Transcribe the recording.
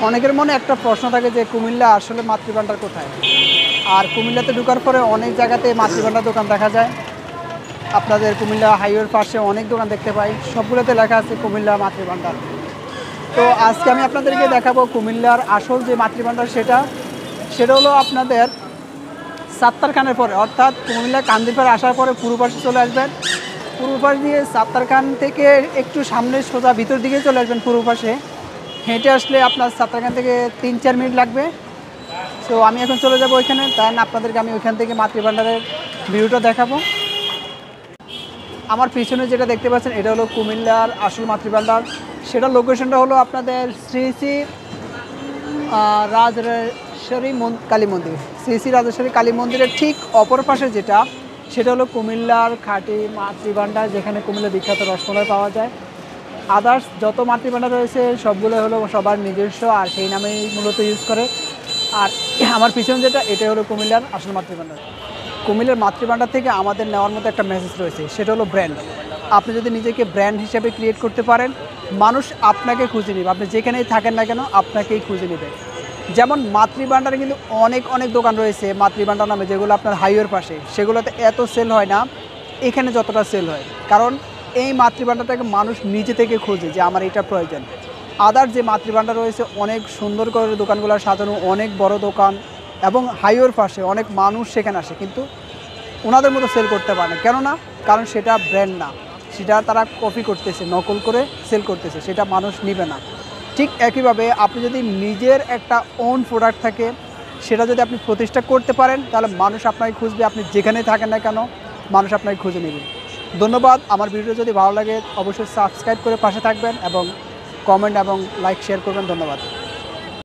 অনেকের মনে একটা প্রশ্ন থাকে যে কুমিল্লা আসলে মাতৃভান্ডার কোথায়। আর কুমিল্লাতে ঢোকার পরে অনেক জায়গাতে মাতৃভান্ডার দোকান দেখা যায়। আপনাদের কুমিল্লা হাইওয়ের পাশে অনেক দোকান দেখতে পাই, সবগুলোতে লেখা আছে কুমিল্লা মাতৃভান্ডার। তো আজকে আমি আপনাদেরকে দেখাবো কুমিল্লার আসল যে মাতৃভান্ডার সেটা হলো আপনাদের সাত্তার খানের পরে, অর্থাৎ কুমিল্লা কান্দিরপাড় আসার পরে পূর্ব পাশে চলে আসবেন। পূর্ব পাশ দিয়ে সাত্তার খান থেকে একটু সামনে সোজা ভিতর দিকে চলে আসবেন। পূর্ব পাশে হেঁটে আসলে আপনার সাত্তার খান থেকে 3-4 মিনিট লাগবে। তো আমি এখন চলে যাব ওইখানে, তাই আপনাদেরকে আমি ওইখান থেকে মাতৃভান্ডারের ভিউটা দেখাবো। আমার পিছনে যেটা দেখতে পাচ্ছেন এটা হলো কুমিল্লার আসল মাতৃভান্ডার। সেটা লোকেশনটা হলো আপনাদের শ্রী শ্রী রাজরাজেশ্বরী কালী মন্দির। শ্রী শ্রী রাজেশ্বরী কালী মন্দিরের ঠিক অপর পাশে সেটা হলো কুমিল্লার খাঁটি মাতৃভান্ডার, যেখানে কুমিল্লার বিখ্যাত রসমালাই পাওয়া যায়। আদার্স যত মাতৃভান্ডার রয়েছে সবগুলো হলো সবার নিজস্ব, আর সেই নামেই মূলত ইউজ করে। আর আমার পিছনে এটা হলো কুমিল্লার আসল মাতৃভান্ডার। কুমিল্লার মাতৃভান্ডার থেকে আমাদের নেওয়ার মতো একটা মেসেজ রয়েছে, সেটা হলো ব্র্যান্ড। আপনি যদি নিজেকে ব্র্যান্ড হিসেবে ক্রিয়েট করতে পারেন, মানুষ আপনাকে খুঁজে নেবে। আপনি যেখানেই থাকেন না কেন আপনাকেই খুঁজে নেবে। যেমন মাতৃভান্ডারে কিন্তু অনেক অনেক দোকান রয়েছে মাতৃভান্ডার নামে, যেগুলো আপনার হাইওয়ের পাশে, সেগুলোতে এত সেল হয় না এখানে যতটা সেল হয়। কারণ এই মাতৃভান্ডারটাকে মানুষ নিজে থেকে খোঁজে যে আমার এটা প্রয়োজন। আদার যে মাতৃভান্ডার রয়েছে অনেক সুন্দর করে দোকানগুলো সাজানো, অনেক বড় দোকান, এবং হাইওয়ের পাশে অনেক মানুষ সেখানে আসে, কিন্তু ওনাদের মতো সেল করতে পারে না। কেননা কারণ সেটা ব্র্যান্ড না, সেটা তারা কপি করতেছে, নকল করে সেল করতেছে, সেটা মানুষ নিবে না। ঠিক একইভাবে আপনি যদি নিজের একটা ওন প্রোডাক্ট থাকে, সেটা যদি আপনি প্রতিষ্ঠা করতে পারেন, তাহলে মানুষ আপনাকে খুঁজবে। আপনি যেখানেই থাকেন না কেন মানুষ আপনাকে খুঁজে নেবে। ধন্যবাদ। আমার ভিডিও যদি ভালো লাগে অবশ্যই সাবস্ক্রাইব করে পাশে থাকবেন এবং কমেন্ট এবং লাইক শেয়ার করবেন। ধন্যবাদ।